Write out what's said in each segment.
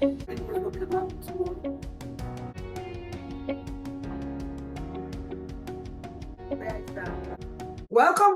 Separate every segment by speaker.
Speaker 1: Welcome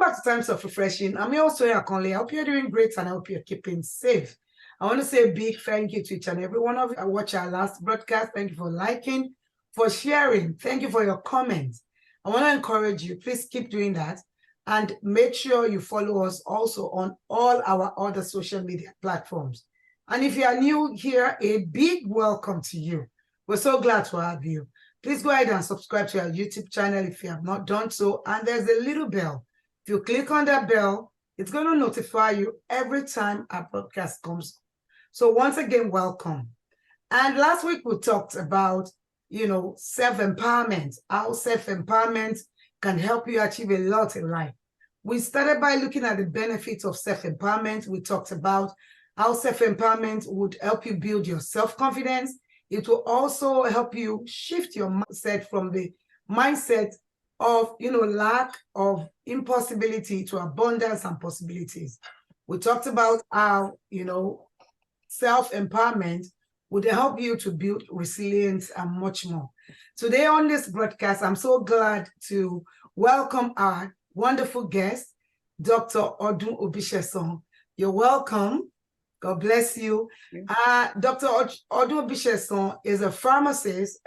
Speaker 1: back to Times of Refreshing. I'm your host, Akanle. I hope you're doing great and I hope you're keeping safe. I want to say a big thank you to each and every one of you. I watched our last broadcast. Thank you for liking, for sharing. Thank you for your comments. I want to encourage you. Please keep doing that. And make sure you follow us also on all our other social media platforms. And if you are new here, a big welcome to you. We're so glad to have you. Please go ahead and subscribe to our YouTube channel if you have not done so. And there's a little bell. If you click on that bell, it's going to notify you every time our broadcast comes. So once again, welcome. And last week we talked about, self-empowerment, how self-empowerment can help you achieve a lot in life. We started by looking at the benefits of self-empowerment. We talked about how self-empowerment would help you build your self-confidence. It will also help you shift your mindset from the mindset of, lack of impossibility to abundance and possibilities. We talked about how, self-empowerment would help you to build resilience and much more. Today on this broadcast, I'm so glad to welcome our wonderful guest, Dr. Odun Obisesan. You're welcome. God bless you. Dr. Odun Obisesan is a pharmacist.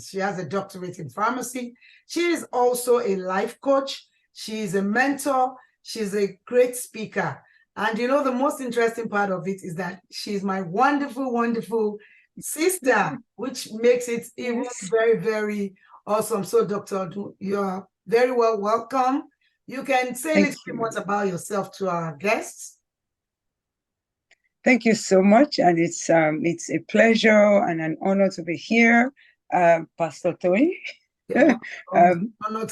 Speaker 1: She has a doctorate in pharmacy. She is also a life coach. She's a mentor. She's a great speaker. And the most interesting part of it is that she's my wonderful, wonderful sister, which makes it even very, very awesome. So, Dr. Odun, you're very well welcome. You can say a little bit more about yourself to our guests.
Speaker 2: Thank you so much, and it's a pleasure and an honor to be here, Pastor Toyin.
Speaker 1: Yeah,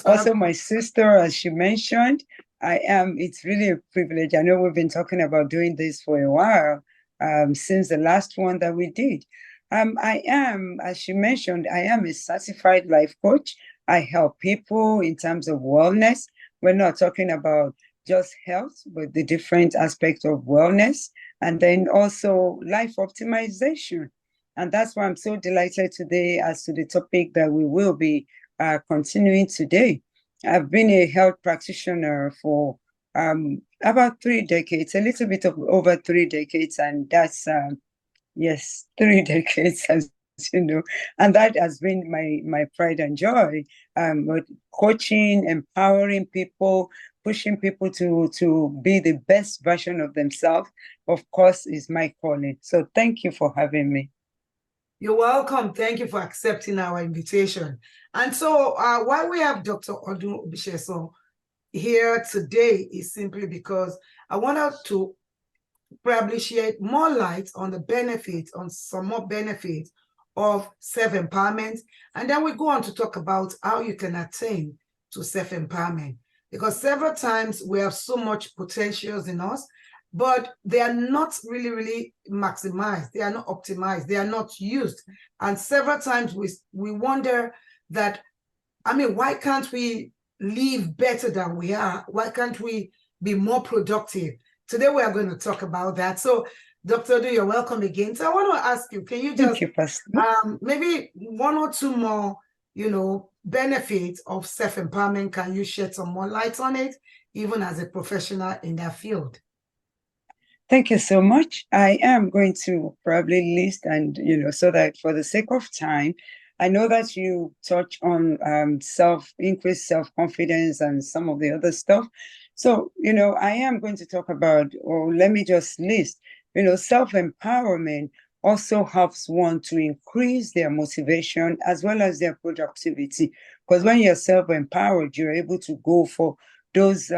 Speaker 2: also my sister, as she mentioned. It's really a privilege. I know we've been talking about doing this for a while, since the last one that we did. I am, as she mentioned, I am a certified life coach. I help people in terms of wellness. We're not talking about just health, but the different aspects of wellness, and then also life optimization. And that's why I'm so delighted today as to the topic that we will be continuing today. I've been a health practitioner for about 3 decades, a little bit of over 3 decades, and that's, 3 decades, as you know, and that has been my pride and joy. But coaching, empowering people, pushing people to be the best version of themselves, of course, is my calling. So thank you for having me.
Speaker 1: You're welcome. Thank you for accepting our invitation. And so why we have Dr. Odun Obisesan here today is simply because I wanted to probably shed more light on the benefits, on some more benefits of self-empowerment. And then we go on to talk about how you can attain to self-empowerment. Because several times we have so much potentials in us, but they are not really, really maximized. They are not optimized. They are not used. And several times we wonder that, why can't we live better than we are? Why can't we be more productive? Today we are going to talk about that. So, Dr. Odun, you're welcome again. So I want to ask you, can you just maybe one or two more, benefits of self-empowerment? Can you shed some more light on it, even as a professional in that field?
Speaker 2: Thank you so much. I am going to probably list and, so that for the sake of time, I know that you touch on increased self-confidence and some of the other stuff. So, I am going to talk about, or let me just list, self-empowerment also helps one to increase their motivation as well as their productivity. Because when you're self-empowered, you're able to go for those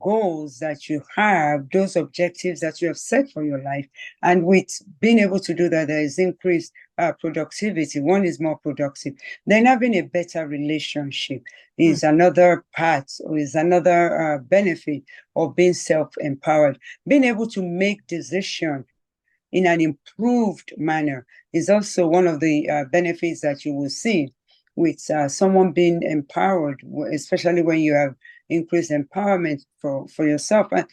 Speaker 2: goals that you have, those objectives that you have set for your life. And with being able to do that, there is increased productivity. One is more productive. Then having a better relationship is another part, or is another benefit of being self-empowered. Being able to make decisions in an improved manner is also one of the benefits that you will see with someone being empowered, especially when you have increased empowerment for yourself. And,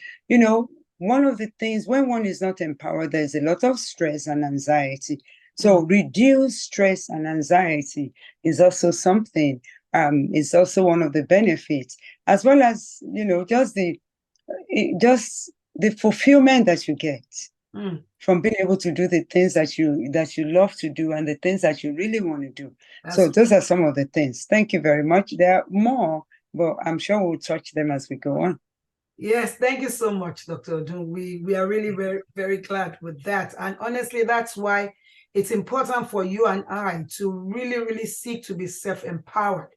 Speaker 2: one of the things, when one is not empowered, there's a lot of stress and anxiety. So reduce stress and anxiety is also something, is also one of the benefits, as well as, just the fulfillment that you get from being able to do the things that you love to do and the things that you really want to do. So those are some of the things. Thank you very much. There are more, but I'm sure we'll touch them as we go on.
Speaker 1: Yes, thank you so much, Dr. Odun. We are really very, very glad with that. And honestly, that's why it's important for you and I to really, really seek to be self-empowered.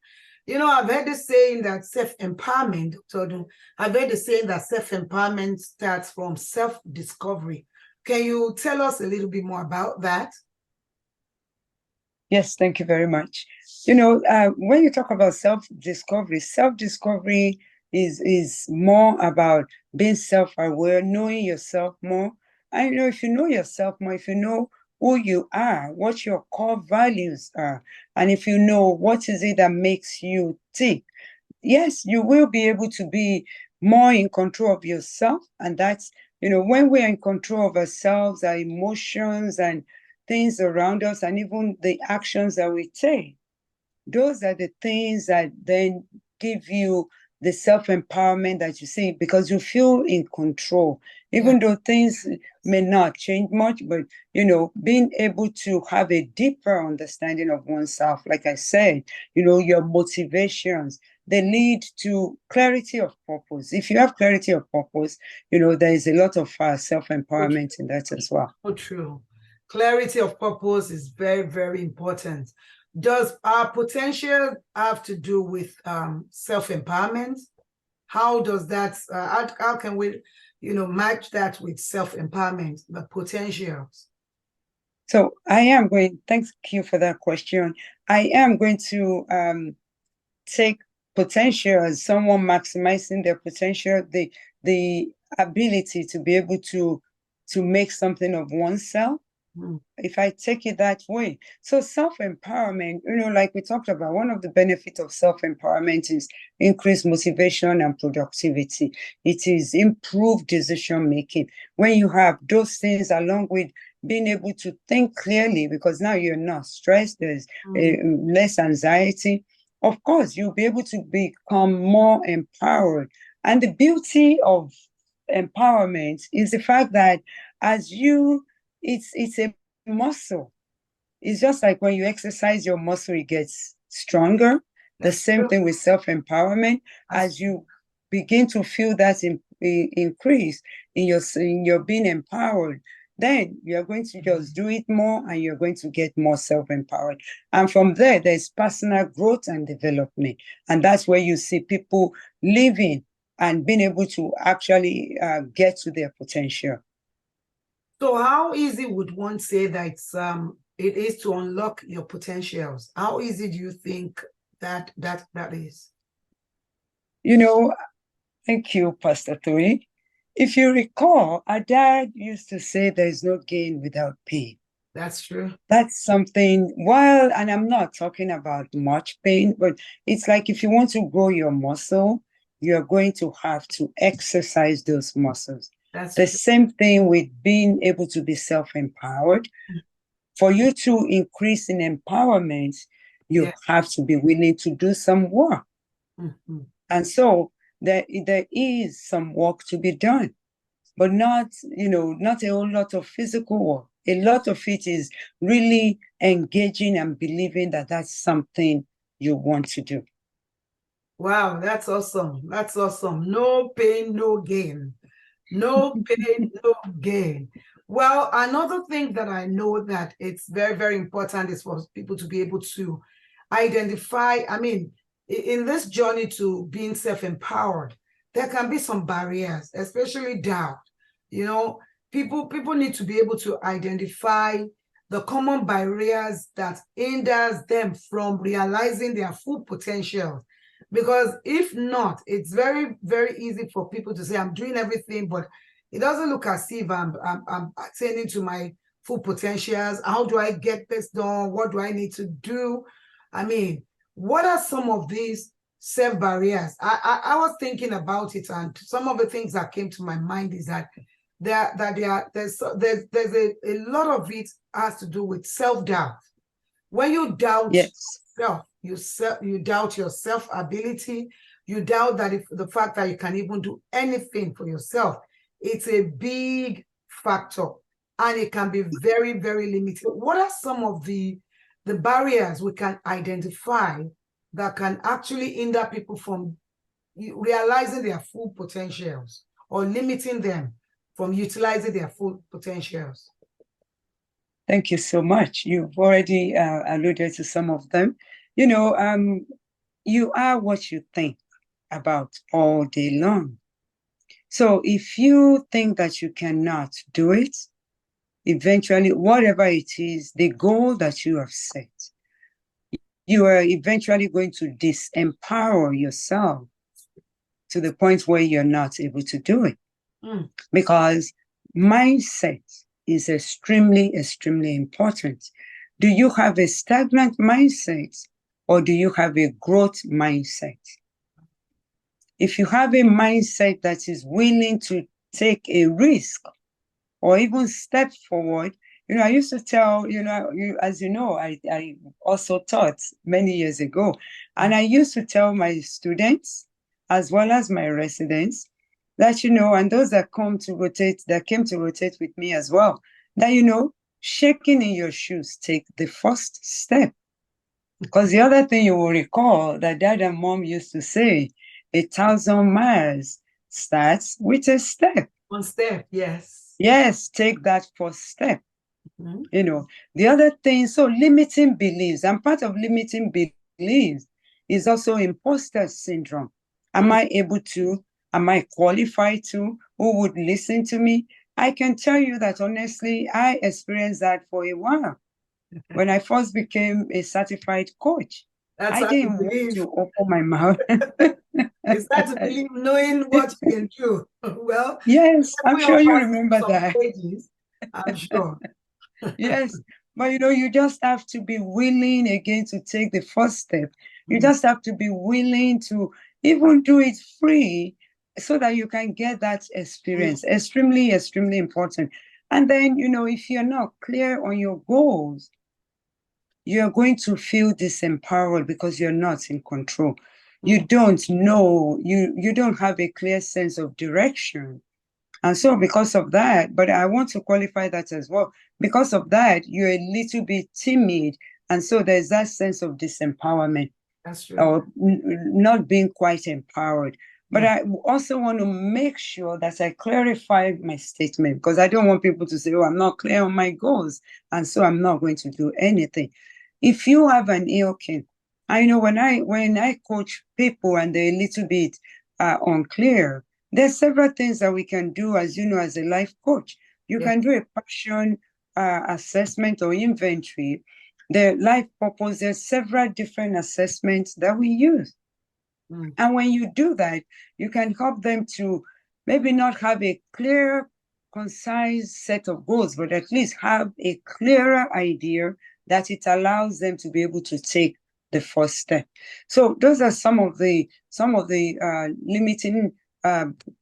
Speaker 1: I've heard the saying that self-empowerment, Dr. Odun, I've heard the saying that self-empowerment starts from self-discovery. Can you tell us a little bit more about that?
Speaker 2: Yes, thank you very much. When you talk about self-discovery is more about being self-aware, knowing yourself more. And if you know yourself more, if you know who you are, what your core values are, and if you know what is it that makes you tick, yes, you will be able to be more in control of yourself. And that's, when we're in control of ourselves, our emotions and things around us, and even the actions that we take, those are the things that then give you the self-empowerment that you see, because you feel in control, even though things may not change much. But being able to have a deeper understanding of oneself, like I said, your motivations, they lead to clarity of purpose. If you have clarity of purpose, there is a lot of self-empowerment in that as well.
Speaker 1: So true. Clarity of purpose is very, very important. Does our potential have to do with self-empowerment? How does that, how can we, match that with self-empowerment, the potentials?
Speaker 2: So thank you for that question. I am going to take potential as someone maximizing their potential, the ability to be able to make something of oneself. If I take it that way. So self-empowerment, like we talked about, one of the benefits of self-empowerment is increased motivation and productivity. It is improved decision making. When you have those things along with being able to think clearly, because now you're not stressed, there's less anxiety. Of course, you'll be able to become more empowered. And the beauty of empowerment is the fact that it's a muscle. It's just like when you exercise your muscle, it gets stronger. The same thing with self-empowerment. As you begin to feel that increase in your being empowered, then you're going to just do it more and you're going to get more self-empowered. And from there's personal growth and development. And that's where you see people living and being able to actually get to their potential.
Speaker 1: So how easy would one say that it is to unlock your potentials? How easy do you think that is?
Speaker 2: Thank you, Pastor Toyin. If you recall, our dad used to say there is no gain without pain.
Speaker 1: That's true.
Speaker 2: That's something, and I'm not talking about much pain, but it's like if you want to grow your muscle, you're going to have to exercise those muscles. That's the same thing with being able to be self-empowered. For you to increase in empowerment, you have to be willing to do some work. And so there is some work to be done, but not a whole lot of physical work. A lot of it is really engaging and believing that that's something you want to do.
Speaker 1: Wow, that's awesome. That's awesome. No pain, no gain. No pain, no gain. Well, another thing that I know that it's very, very important is for people to be able to identify, in this journey to being self-empowered, there can be some barriers, especially doubt. People need to be able to identify the common barriers that hinders them from realizing their full potential. Because if not, it's very, very easy for people to say, I'm doing everything, but it doesn't look as if I'm attending to my full potentials. How do I get this done? What do I need to do? What are some of these self barriers? I was thinking about it, and some of the things that came to my mind is that there's a lot of it has to do with self-doubt. When you doubt yourself, you doubt your self-ability, you doubt that if the fact that you can even do anything for yourself, it's a big factor, and it can be very, very limited. What are some of the barriers we can identify that can actually hinder people from realizing their full potentials or limiting them from utilizing their full potentials?
Speaker 2: Thank you so much. You've already alluded to some of them. You are what you think about all day long. So if you think that you cannot do it, eventually, whatever it is, the goal that you have set, you are eventually going to disempower yourself to the point where you're not able to do it. Because mindset is extremely, extremely important. Do you have a stagnant mindset, or do you have a growth mindset? If you have a mindset that is willing to take a risk or even step forward, I used to tell, as you know, I also taught many years ago, and I used to tell my students as well as my residents that, and those that came to rotate with me as well, that, shaking in your shoes, take the first step. Because the other thing you will recall that Dad and Mom used to say, 1,000 miles starts with a step.
Speaker 1: One step, yes.
Speaker 2: Yes, take that first step. The other thing, so limiting beliefs, and part of limiting beliefs is also imposter syndrome. Am I able to? Am I qualified to? Who would listen to me? I can tell you that honestly, I experienced that for a while. When I first became a certified coach, I didn't want to open my mouth.
Speaker 1: You start to believe knowing what you can do. Well,
Speaker 2: yes, I'm sure you remember that.
Speaker 1: Pages, I'm sure.
Speaker 2: Yes, but you just have to be willing again to take the first step. You just have to be willing to even do it free so that you can get that experience. Extremely, extremely important. And then, if you're not clear on your goals, you're going to feel disempowered because you're not in control. You don't know, you don't have a clear sense of direction. And so because of that, but I want to qualify that as well, because of that, you're a little bit timid. And so there's that sense of disempowerment.
Speaker 1: That's true.
Speaker 2: Or not being quite empowered. But I also want to make sure that I clarify my statement, because I don't want people to say, oh, I'm not clear on my goals, and so I'm not going to do anything. If you have an ill-kin, I know when I coach people and they're a little bit unclear, there's several things that we can do, as as a life coach. You can do a passion assessment or inventory. The life purpose, there's several different assessments that we use. And when you do that, you can help them to maybe not have a clear, concise set of goals, but at least have a clearer idea that it allows them to be able to take the first step. So those are some of the limiting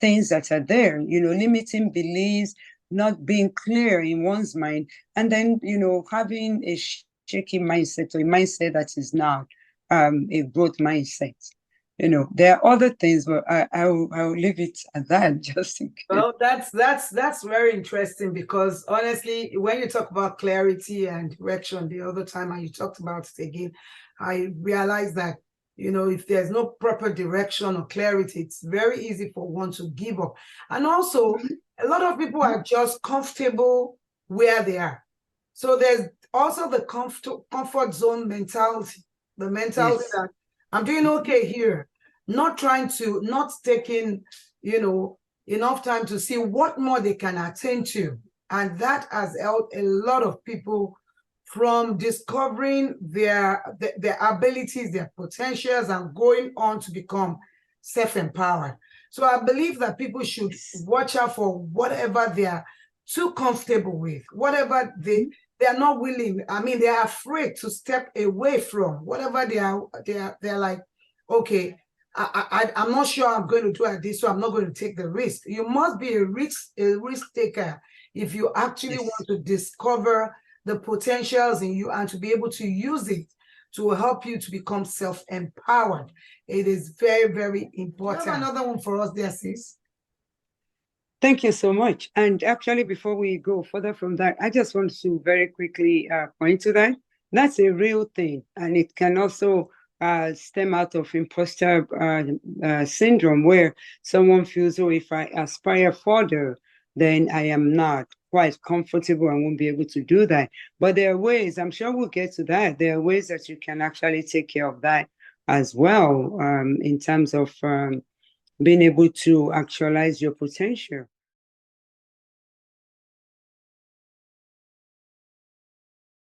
Speaker 2: things that are there, limiting beliefs, not being clear in one's mind, and then, having a shaky mindset, or a mindset that is not a growth mindset. There are other things, but I'll leave it at that just in case.
Speaker 1: Well, that's very interesting, because honestly, when you talk about clarity and direction the other time, and you talked about it again, I realized that, if there's no proper direction or clarity, it's very easy for one to give up. And also, a lot of people are just comfortable where they are. So there's also the comfort zone mentality, the mentality that I'm doing okay here, not taking, enough time to see what more they can attain to. And that has helped a lot of people from discovering their abilities, their potentials, and going on to become self-empowered. So I believe that people should watch out for whatever they are too comfortable with, whatever they are not willing. I mean, they are afraid to step away from whatever they're like, okay, I'm not sure I'm going to do it this, so I'm not going to take the risk. You must be a risk taker if you actually want to discover the potentials in you and to be able to use it to help you to become self-empowered. It is very, very important. You have another one for us there, sis?
Speaker 2: Thank you so much. And actually, before we go further from that, I just want to very quickly point to that. That's a real thing. And it can also stem out of imposter syndrome, where someone feels, oh, if I aspire further, then I am not quite comfortable and won't be able to do that. But there are ways, I'm sure we'll get to that. There are ways that you can actually take care of that as well, in terms of being able to actualize your potential.